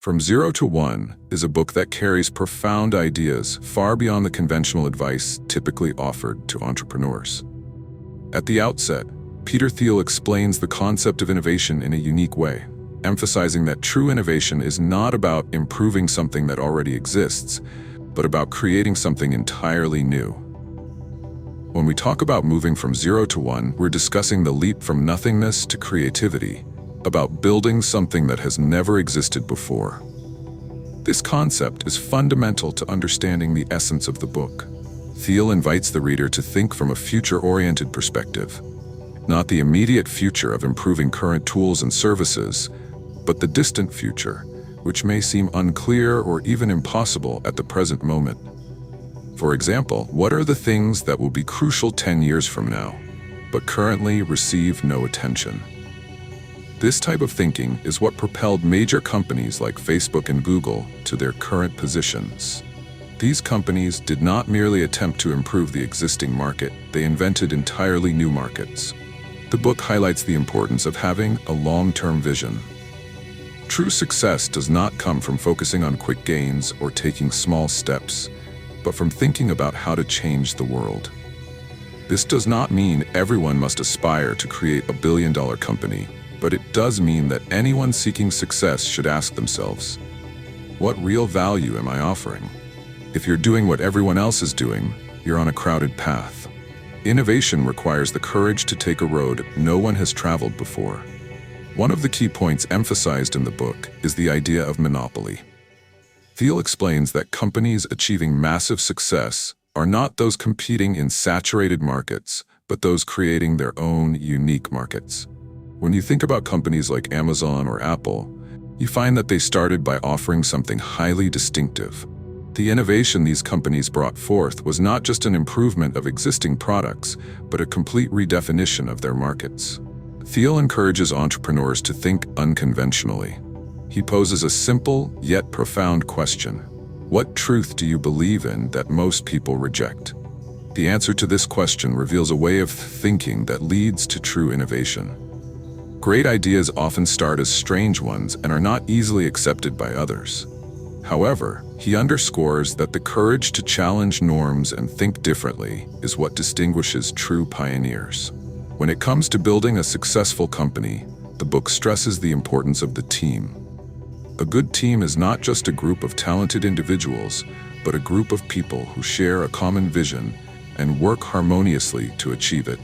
From Zero to One is a book that carries profound ideas far beyond the conventional advice typically offered to entrepreneurs. At the outset, Peter Thiel explains the concept of innovation in a unique way, emphasizing that true innovation is not about improving something that already exists, but about creating something entirely new. When we talk about moving from zero to one, we're discussing the leap from nothingness to creativity, about building something that has never existed before. This concept is fundamental to understanding the essence of the book. Thiel invites the reader to think from a future-oriented perspective, not the immediate future of improving current tools and services, but the distant future, which may seem unclear or even impossible at the present moment. For example, what are the things that will be crucial 10 years from now, but currently receive no attention? This type of thinking is what propelled major companies like Facebook and Google to their current positions. These companies did not merely attempt to improve the existing market, they invented entirely new markets. The book highlights the importance of having a long-term vision. True success does not come from focusing on quick gains or taking small steps, but from thinking about how to change the world. This does not mean everyone must aspire to create a billion-dollar company, but it does mean that anyone seeking success should ask themselves, what real value am I offering? If you're doing what everyone else is doing, you're on a crowded path. Innovation requires the courage to take a road no one has traveled before. One of the key points emphasized in the book is the idea of monopoly. Thiel explains that companies achieving massive success are not those competing in saturated markets, but those creating their own unique markets. When you think about companies like Amazon or Apple, you find that they started by offering something highly distinctive. The innovation these companies brought forth was not just an improvement of existing products, but a complete redefinition of their markets. Thiel encourages entrepreneurs to think unconventionally. He poses a simple yet profound question. What truth do you believe in that most people reject? The answer to this question reveals a way of thinking that leads to true innovation. Great ideas often start as strange ones and are not easily accepted by others. However, he underscores that the courage to challenge norms and think differently is what distinguishes true pioneers. When it comes to building a successful company, the book stresses the importance of the team. A good team is not just a group of talented individuals, but a group of people who share a common vision and work harmoniously to achieve it.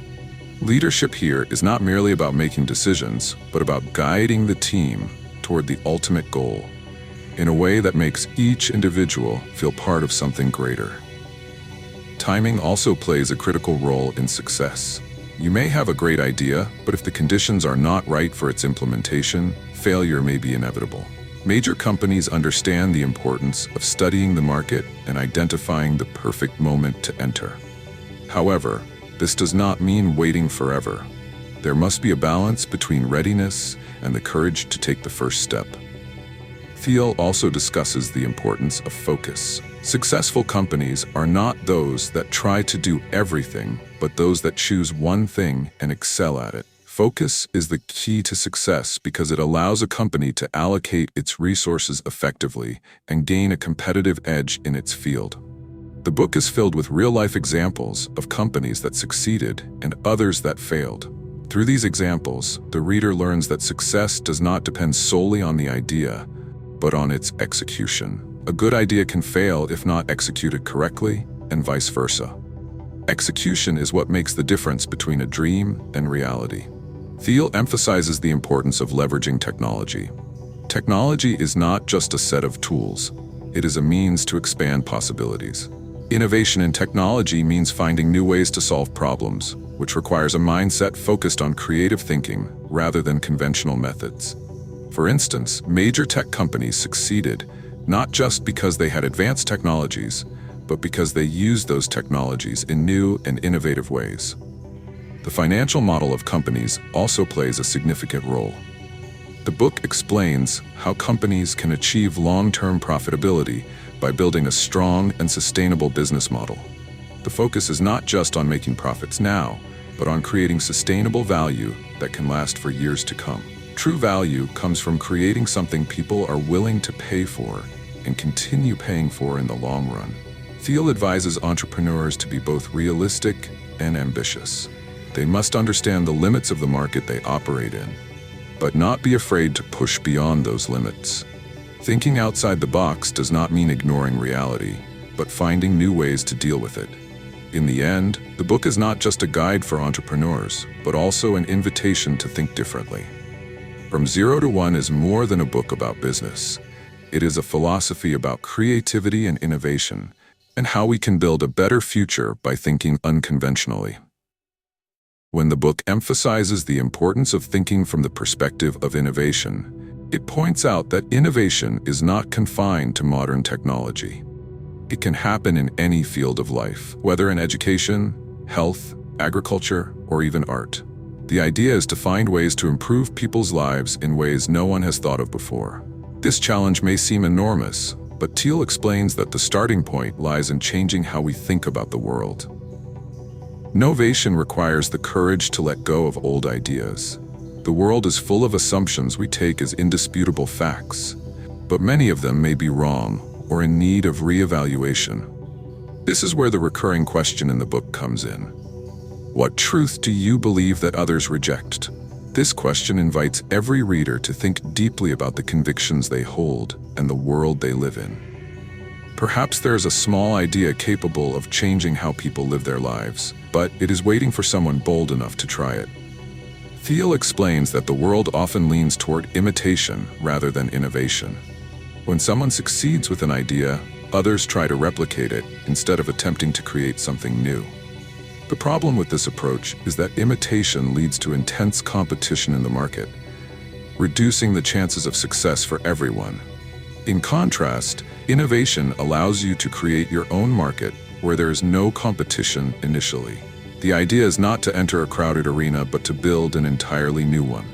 Leadership here is not merely about making decisions, but about guiding the team toward the ultimate goal, in a way that makes each individual feel part of something greater. Timing also plays a critical role in success. You may have a great idea, but if the conditions are not right for its implementation, failure may be inevitable. Major companies understand the importance of studying the market and identifying the perfect moment to enter. However, this does not mean waiting forever. There must be a balance between readiness and the courage to take the first step. Thiel also discusses the importance of focus. Successful companies are not those that try to do everything, but those that choose one thing and excel at it. Focus is the key to success because it allows a company to allocate its resources effectively and gain a competitive edge in its field. The book is filled with real-life examples of companies that succeeded and others that failed. Through these examples, the reader learns that success does not depend solely on the idea, but on its execution. A good idea can fail if not executed correctly, and vice versa. Execution is what makes the difference between a dream and reality. Thiel emphasizes the importance of leveraging technology. Technology is not just a set of tools, it is a means to expand possibilities. Innovation in technology means finding new ways to solve problems, which requires a mindset focused on creative thinking rather than conventional methods. For instance, major tech companies succeeded not just because they had advanced technologies, but because they used those technologies in new and innovative ways. The financial model of companies also plays a significant role. The book explains how companies can achieve long-term profitability by building a strong and sustainable business model. The focus is not just on making profits now, but on creating sustainable value that can last for years to come. True value comes from creating something people are willing to pay for and continue paying for in the long run. Thiel advises entrepreneurs to be both realistic and ambitious. They must understand the limits of the market they operate in, but not be afraid to push beyond those limits. Thinking outside the box does not mean ignoring reality, but finding new ways to deal with it. In the end, the book is not just a guide for entrepreneurs, but also an invitation to think differently. From Zero to One is more than a book about business. It is a philosophy about creativity and innovation, and how we can build a better future by thinking unconventionally. When the book emphasizes the importance of thinking from the perspective of innovation, it points out that innovation is not confined to modern technology. It can happen in any field of life, whether in education, health, agriculture, or even art. The idea is to find ways to improve people's lives in ways no one has thought of before. This challenge may seem enormous, but Thiel explains that the starting point lies in changing how we think about the world. Innovation requires the courage to let go of old ideas. The world is full of assumptions we take as indisputable facts, but many of them may be wrong or in need of re-evaluation. This is where the recurring question in the book comes in. What truth do you believe that others reject? This question invites every reader to think deeply about the convictions they hold and the world they live in. Perhaps there's a small idea capable of changing how people live their lives, but it is waiting for someone bold enough to try it. Thiel explains that the world often leans toward imitation rather than innovation. When someone succeeds with an idea, others try to replicate it instead of attempting to create something new. The problem with this approach is that imitation leads to intense competition in the market, reducing the chances of success for everyone. In contrast, innovation allows you to create your own market where there is no competition initially. The idea is not to enter a crowded arena, but to build an entirely new one.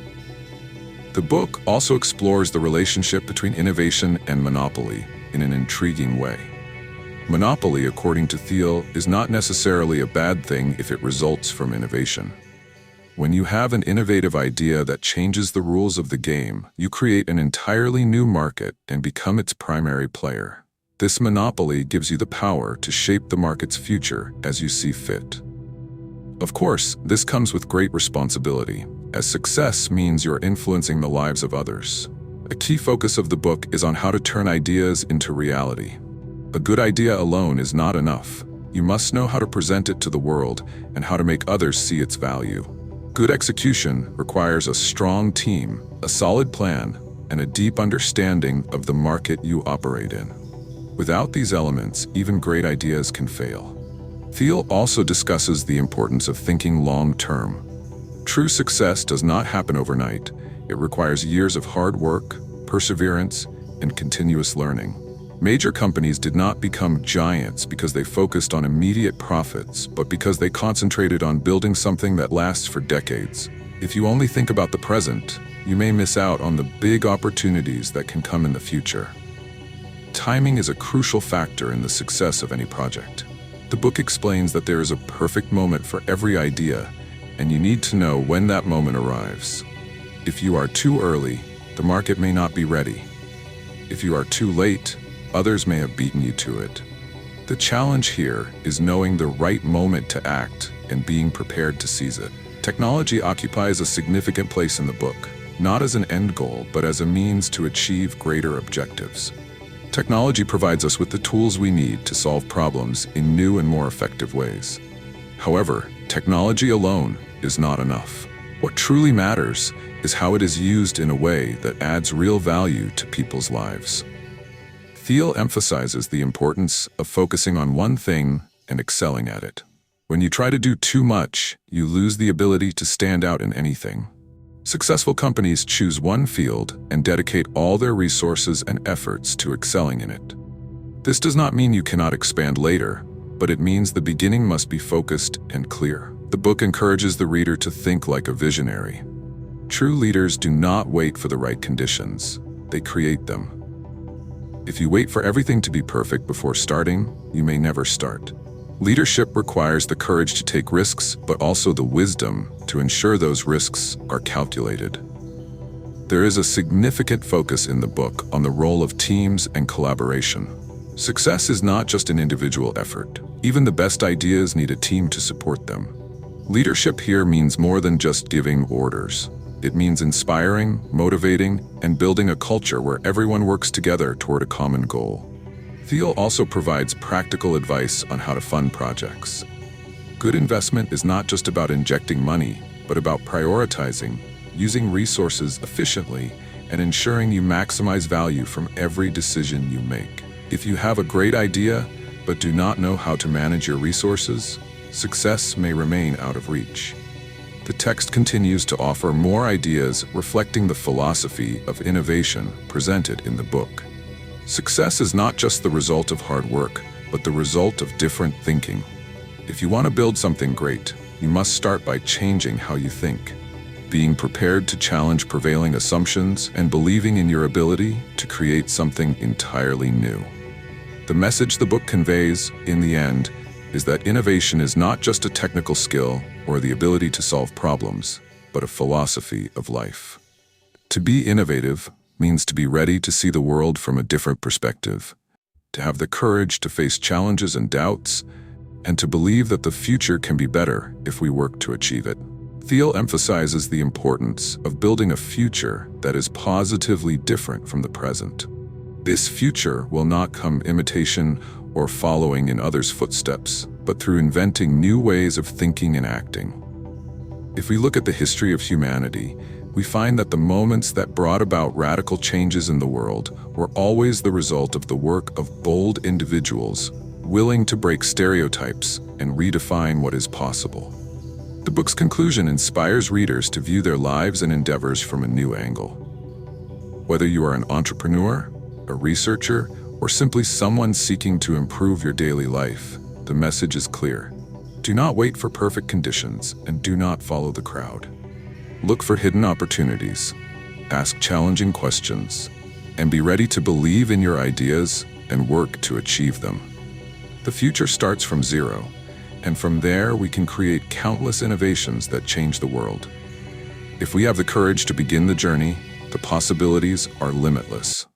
The book also explores the relationship between innovation and monopoly in an intriguing way. Monopoly, according to Thiel, is not necessarily a bad thing if it results from innovation. When you have an innovative idea that changes the rules of the game, you create an entirely new market and become its primary player. This monopoly gives you the power to shape the market's future as you see fit. Of course, this comes with great responsibility, as success means you're influencing the lives of others. A key focus of the book is on how to turn ideas into reality. A good idea alone is not enough. You must know how to present it to the world and how to make others see its value. Good execution requires a strong team, a solid plan, and a deep understanding of the market you operate in. Without these elements, even great ideas can fail. Thiel also discusses the importance of thinking long-term. True success does not happen overnight. It requires years of hard work, perseverance, and continuous learning. Major companies did not become giants because they focused on immediate profits, but because they concentrated on building something that lasts for decades. If you only think about the present, you may miss out on the big opportunities that can come in the future. Timing is a crucial factor in the success of any project. The book explains that there is a perfect moment for every idea, and you need to know when that moment arrives. If you are too early, the market may not be ready. If you are too late, others may have beaten you to it. The challenge here is knowing the right moment to act and being prepared to seize it. Technology occupies a significant place in the book, not as an end goal, but as a means to achieve greater objectives. Technology provides us with the tools we need to solve problems in new and more effective ways. However, technology alone is not enough. What truly matters is how it is used in a way that adds real value to people's lives. Thiel emphasizes the importance of focusing on one thing and excelling at it. When you try to do too much, you lose the ability to stand out in anything. Successful companies choose one field and dedicate all their resources and efforts to excelling in it. This does not mean you cannot expand later, but it means the beginning must be focused and clear. The book encourages the reader to think like a visionary. True leaders do not wait for the right conditions, they create them. If you wait for everything to be perfect before starting, you may never start. Leadership requires the courage to take risks, but also the wisdom to ensure those risks are calculated. There is a significant focus in the book on the role of teams and collaboration. Success is not just an individual effort. Even the best ideas need a team to support them. Leadership here means more than just giving orders. It means inspiring, motivating, and building a culture where everyone works together toward a common goal. Thiel also provides practical advice on how to fund projects. Good investment is not just about injecting money, but about prioritizing, using resources efficiently, and ensuring you maximize value from every decision you make. If you have a great idea, but do not know how to manage your resources, success may remain out of reach. The text continues to offer more ideas reflecting the philosophy of innovation presented in the book. Success is not just the result of hard work, but the result of different thinking. If you want to build something great, you must start by changing how you think, being prepared to challenge prevailing assumptions and believing in your ability to create something entirely new. The message the book conveys, in the end, is that innovation is not just a technical skill or the ability to solve problems, but a philosophy of life. To be innovative means to be ready to see the world from a different perspective, to have the courage to face challenges and doubts, and to believe that the future can be better if we work to achieve it. Thiel emphasizes the importance of building a future that is positively different from the present. This future will not come imitation or following in others' footsteps, but through inventing new ways of thinking and acting. If we look at the history of humanity, we find that the moments that brought about radical changes in the world were always the result of the work of bold individuals willing to break stereotypes and redefine what is possible. The book's conclusion inspires readers to view their lives and endeavors from a new angle. Whether you are an entrepreneur, a researcher, or simply someone seeking to improve your daily life, the message is clear. Do not wait for perfect conditions and do not follow the crowd. Look for hidden opportunities, ask challenging questions, and be ready to believe in your ideas and work to achieve them. The future starts from zero, and from there we can create countless innovations that change the world. If we have the courage to begin the journey, the possibilities are limitless.